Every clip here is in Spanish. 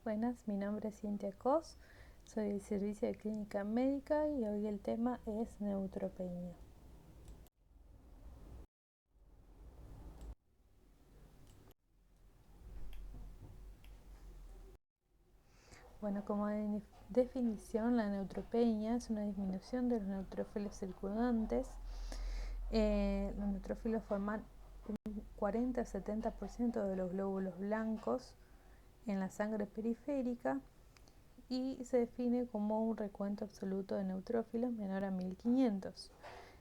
Buenas, mi nombre es Cintia Cos, soy del Servicio de Clínica Médica y hoy el tema es neutropenia. Bueno, como definición, la neutropenia es una disminución de los neutrófilos circundantes. Los neutrófilos forman un 40-70% de los glóbulos blancos en la sangre periférica y se define como un recuento absoluto de neutrófilos menor a 1500.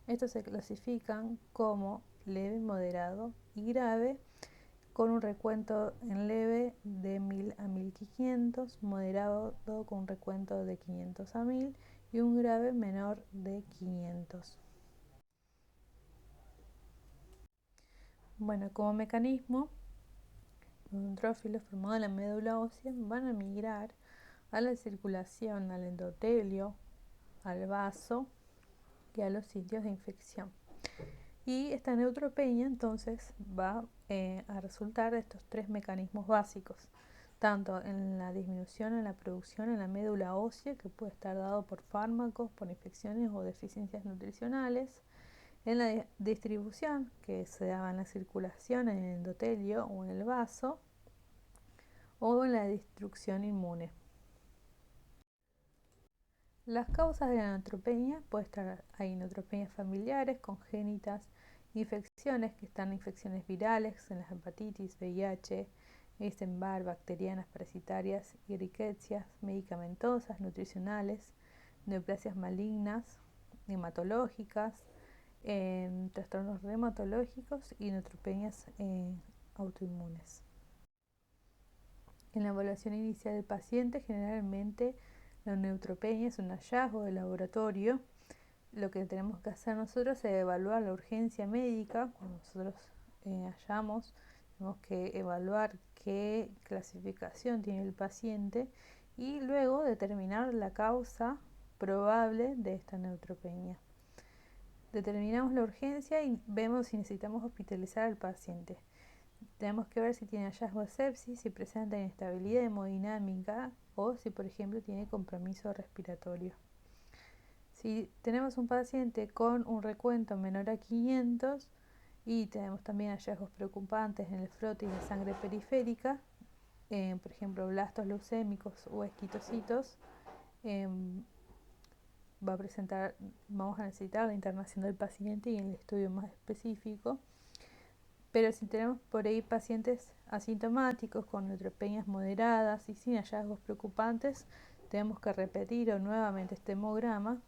Estos se clasifican como leve, moderado y grave, con un recuento en leve de 1000 a 1500, moderado con un recuento de 500 a 1000 y un grave menor de 500. Bueno, como mecanismo, los neutrófilos formados en la médula ósea van a migrar a la circulación, al endotelio, al vaso y a los sitios de infección. Y esta neutropenia entonces va a resultar de estos tres mecanismos básicos, tanto en la disminución en la producción en la médula ósea, que puede estar dado por fármacos, por infecciones o deficiencias nutricionales, en la distribución, que se daba en la circulación en el endotelio o en el vaso, o en la destrucción inmune. Las causas de la neutropenia pueden estar, hay neutropenias familiares, congénitas, infecciones que están infecciones virales en las hepatitis, VIH, Epstein-Barr, bacterianas, parasitarias y riquecias, medicamentosas, nutricionales, neoplasias malignas, hematológicas, trastornos reumatológicos y neutropenias autoinmunes. En la evaluación inicial del paciente, generalmente la neutropenia es un hallazgo de laboratorio. Lo que tenemos que hacer nosotros es evaluar la urgencia médica. Cuando nosotros hallamos, tenemos que evaluar qué clasificación tiene el paciente y luego determinar la causa probable de esta neutropenia. Determinamos la urgencia y vemos si necesitamos hospitalizar al paciente. Tenemos que ver si tiene hallazgo de sepsis, si presenta inestabilidad hemodinámica o si, por ejemplo, tiene compromiso respiratorio. Si tenemos un paciente con un recuento menor a 500 y tenemos también hallazgos preocupantes en el frotis de sangre periférica, por ejemplo, blastos leucémicos o esquitocitos, vamos a necesitar la internación del paciente y el estudio más específico. Pero si tenemos por ahí pacientes asintomáticos con neutropenias moderadas y sin hallazgos preocupantes, tenemos que repetir nuevamente este hemograma.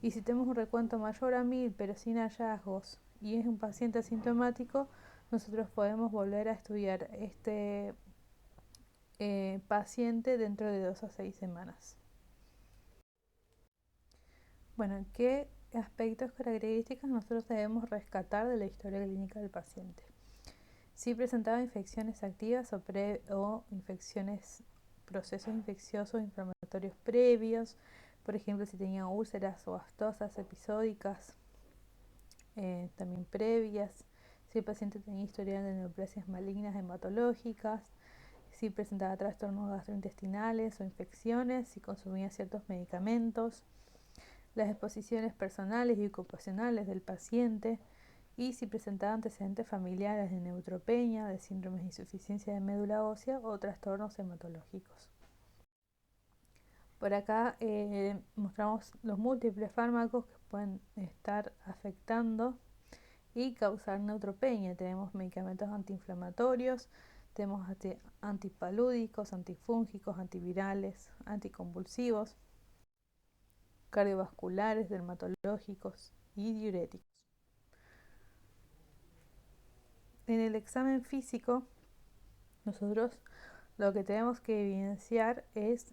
Y si tenemos un recuento mayor a 1000 pero sin hallazgos y es un paciente asintomático, nosotros podemos volver a estudiar este paciente dentro de 2 a 6 semanas. Bueno, ¿qué aspectos características nosotros debemos rescatar de la historia clínica del paciente? Si presentaba infecciones activas o infecciones, procesos infecciosos inflamatorios previos, por ejemplo, si tenía úlceras o astosas episódicas también previas, si el paciente tenía historial de neoplasias malignas hematológicas, si presentaba trastornos gastrointestinales o infecciones, si consumía ciertos medicamentos, las exposiciones personales y ocupacionales del paciente, y si presentaba antecedentes familiares de neutropenia, de síndromes de insuficiencia de médula ósea o trastornos hematológicos. Por acá mostramos los múltiples fármacos que pueden estar afectando y causar neutropenia. Tenemos medicamentos antiinflamatorios, tenemos antipalúdicos, antifúngicos, antivirales, anticonvulsivos, cardiovasculares, dermatológicos y diuréticos. En el examen físico, nosotros lo que tenemos que evidenciar es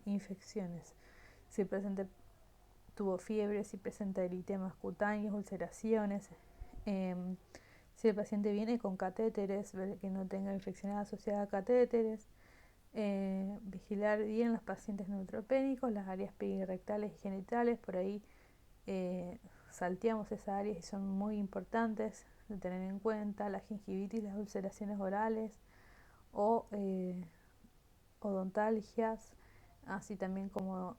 infecciones. Si el paciente tuvo fiebre, si presenta eritemas cutáneos, ulceraciones, si el paciente viene con catéteres, ver que no tenga infecciones asociadas a catéteres, vigilar bien los pacientes neutropénicos, las áreas perirectales y genitales, por ahí salteamos esas áreas y son muy importantes de tener en cuenta, la gingivitis, las ulceraciones orales o odontalgias, así también como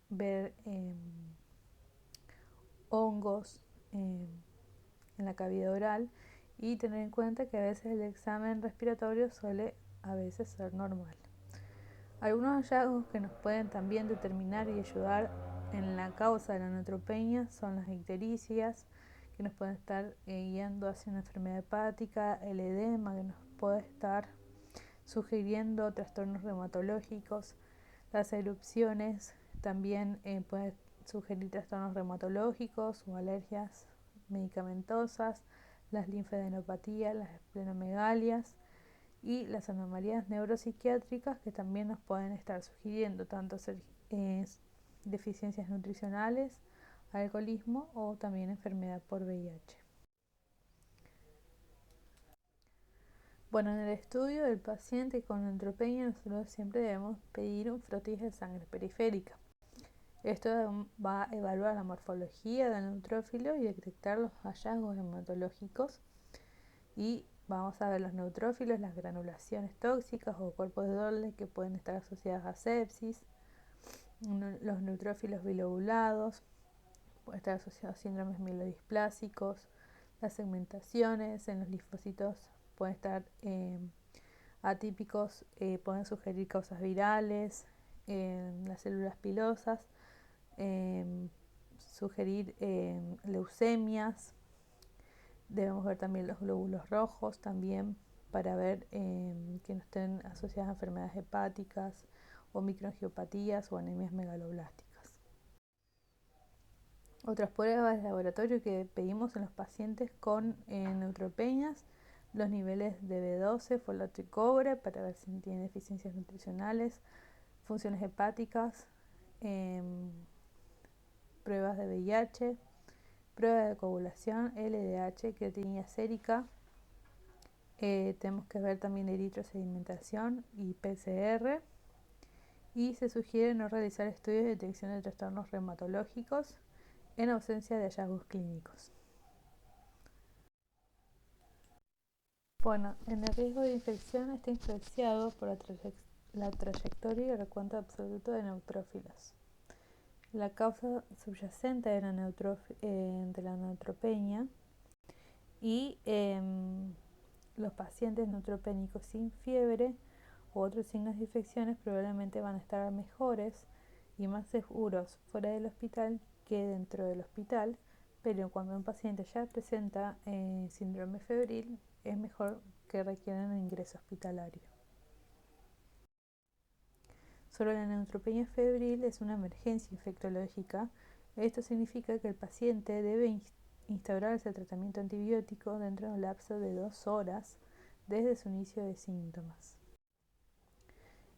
ver hongos en la cavidad oral, y tener en cuenta que a veces el examen respiratorio suele a veces ser normal. Algunos hallazgos que nos pueden también determinar y ayudar en la causa de la neutropenia son las ictericias, que nos pueden estar guiando hacia una enfermedad hepática, el edema, que nos puede estar sugiriendo trastornos reumatológicos, las erupciones también pueden sugerir trastornos reumatológicos o alergias medicamentosas, las linfadenopatías, las esplenomegalias y las anomalías neuropsiquiátricas, que también nos pueden estar sugiriendo tanto deficiencias nutricionales, alcoholismo o también enfermedad por VIH. Bueno, en el estudio del paciente con neutropenia nosotros siempre debemos pedir un frotis de sangre periférica. Esto va a evaluar la morfología del neutrófilo y detectar los hallazgos hematológicos, y vamos a ver los neutrófilos, las granulaciones tóxicas o cuerpos de Doyle que pueden estar asociadas a sepsis, los neutrófilos bilobulados, pueden estar asociados a síndromes mielodisplásicos, las segmentaciones en los linfocitos pueden estar atípicos, pueden sugerir causas virales, las células pilosas, sugerir leucemias. Debemos ver también los glóbulos rojos también para ver que no estén asociadas a enfermedades hepáticas o microangiopatías o anemias megaloblásticas. Otras pruebas de laboratorio que pedimos en los pacientes con neutropenias: los niveles de B12, folato y cobre para ver si tienen deficiencias nutricionales, funciones hepáticas, pruebas de VIH, prueba de coagulación, LDH, creatinina sérica. Tenemos que ver también eritrosedimentación y PCR. Y se sugiere no realizar estudios de detección de trastornos reumatológicos en ausencia de hallazgos clínicos. Bueno, en el riesgo de infección está influenciado por la trayectoria y el recuento absoluto de neutrófilos. La causa subyacente de la neutropenia y los pacientes neutropénicos sin fiebre u otros signos de infecciones probablemente van a estar mejores y más seguros fuera del hospital que dentro del hospital, pero cuando un paciente ya presenta síndrome febril, es mejor que requieran un ingreso hospitalario. Solo la neutropenia febril es una emergencia infectológica. Esto significa que el paciente debe instaurarse el tratamiento antibiótico dentro de un lapso de 2 horas desde su inicio de síntomas.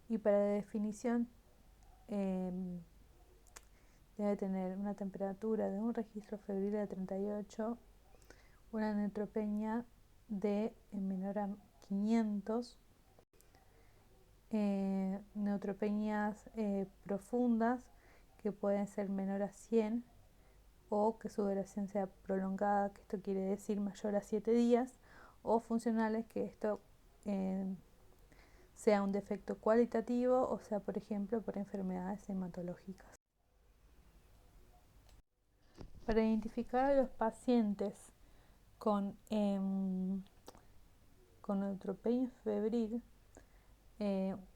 Y para la definición debe tener una temperatura de un registro febril de 38, una neutropenia de menor a 500, neutropenias profundas que pueden ser menor a 100 o que su duración sea prolongada, que esto quiere decir mayor a 7 días, o funcionales, que esto sea un defecto cualitativo o sea, por ejemplo, por enfermedades hematológicas. Para identificar a los pacientes con neutropenia febril,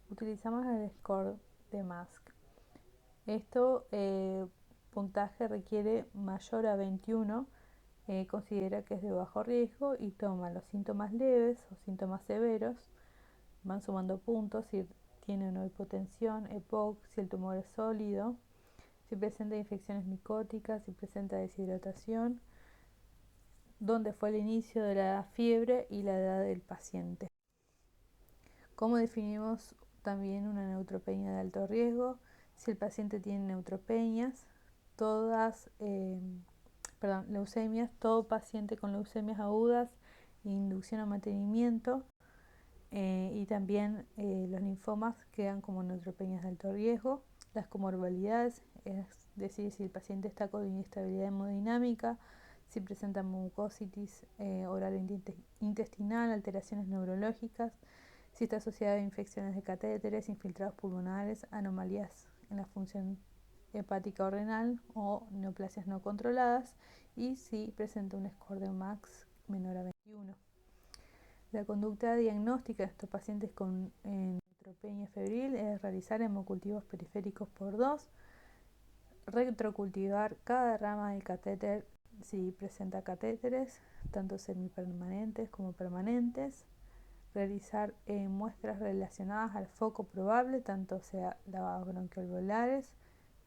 utilizamos el score de MASC. Esto puntaje requiere mayor a 21, considera que es de bajo riesgo y toma los síntomas leves o síntomas severos, van sumando puntos si tiene una hipotensión, EPOC, si el tumor es sólido, si presenta infecciones micóticas, si presenta deshidratación, dónde fue el inicio de la fiebre y la edad del paciente. ¿Cómo definimos también una neutropenia de alto riesgo? Si el paciente tiene neutropenias, leucemias, todo paciente con leucemias agudas, inducción a mantenimiento, y también los linfomas quedan como neutropenias de alto riesgo. Las comorbilidades, es decir, si el paciente está con inestabilidad hemodinámica, si presenta mucositis oral intestinal, alteraciones neurológicas, si está asociado a infecciones de catéteres, infiltrados pulmonares, anomalías en la función hepática o renal o neoplasias no controladas, y si presenta un score de max menor a 21. La conducta diagnóstica de estos pacientes con neutropenia febril es realizar hemocultivos periféricos por 2, retrocultivar cada rama del catéter si presenta catéteres, tanto semipermanentes como permanentes, realizar muestras relacionadas al foco probable, tanto sea lavados bronquiolvolares,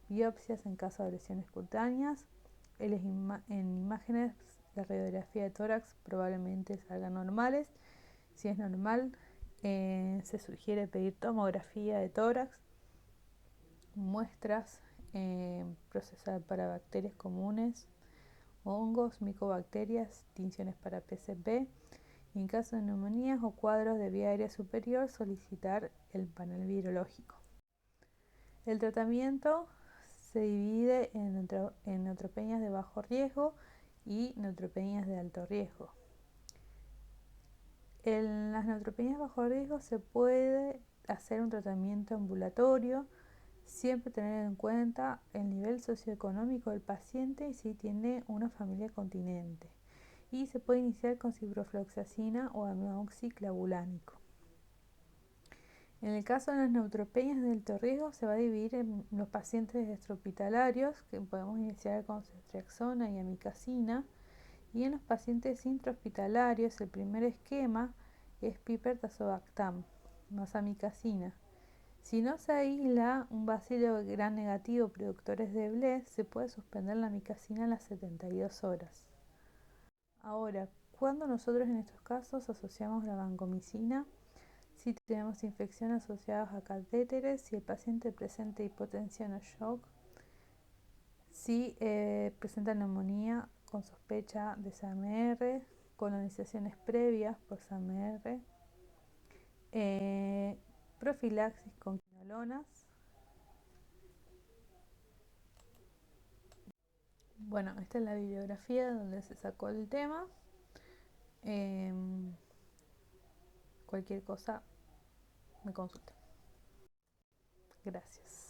biopsias en caso de lesiones cutáneas. En imágenes de radiografía de tórax probablemente salgan normales. Si es normal, se sugiere pedir tomografía de tórax, muestras, procesar para bacterias comunes, hongos, micobacterias, tinciones para PCP. Y en caso de neumonías o cuadros de vía aérea superior, solicitar el panel virológico. El tratamiento se divide en neutropenias de bajo riesgo y neutropenias de alto riesgo. En las neutropenias de bajo riesgo se puede hacer un tratamiento ambulatorio, siempre tener en cuenta el nivel socioeconómico del paciente y si tiene una familia continente. Y se puede iniciar con ciprofloxacina o amoxiclavulánico. En el caso de las neutropenias de alto riesgo se va a dividir en los pacientes extrahospitalarios, que podemos iniciar con ceftriaxona y amicacina, y en los pacientes intrahospitalarios el primer esquema es pipertazobactam más amicacina. Si no se aísla un bacilo gram negativo productores de BLE, se puede suspender la amicacina a las 72 horas. Ahora, cuando nosotros en estos casos asociamos la vancomicina, si tenemos infección asociadas a catéteres, si el paciente presenta hipotensión o shock, si presenta neumonía con sospecha de SAMR, colonizaciones previas por SAMR, profilaxis con quinolonas. Bueno, esta es la bibliografía donde se sacó el tema. Cualquier cosa me consulta. Gracias.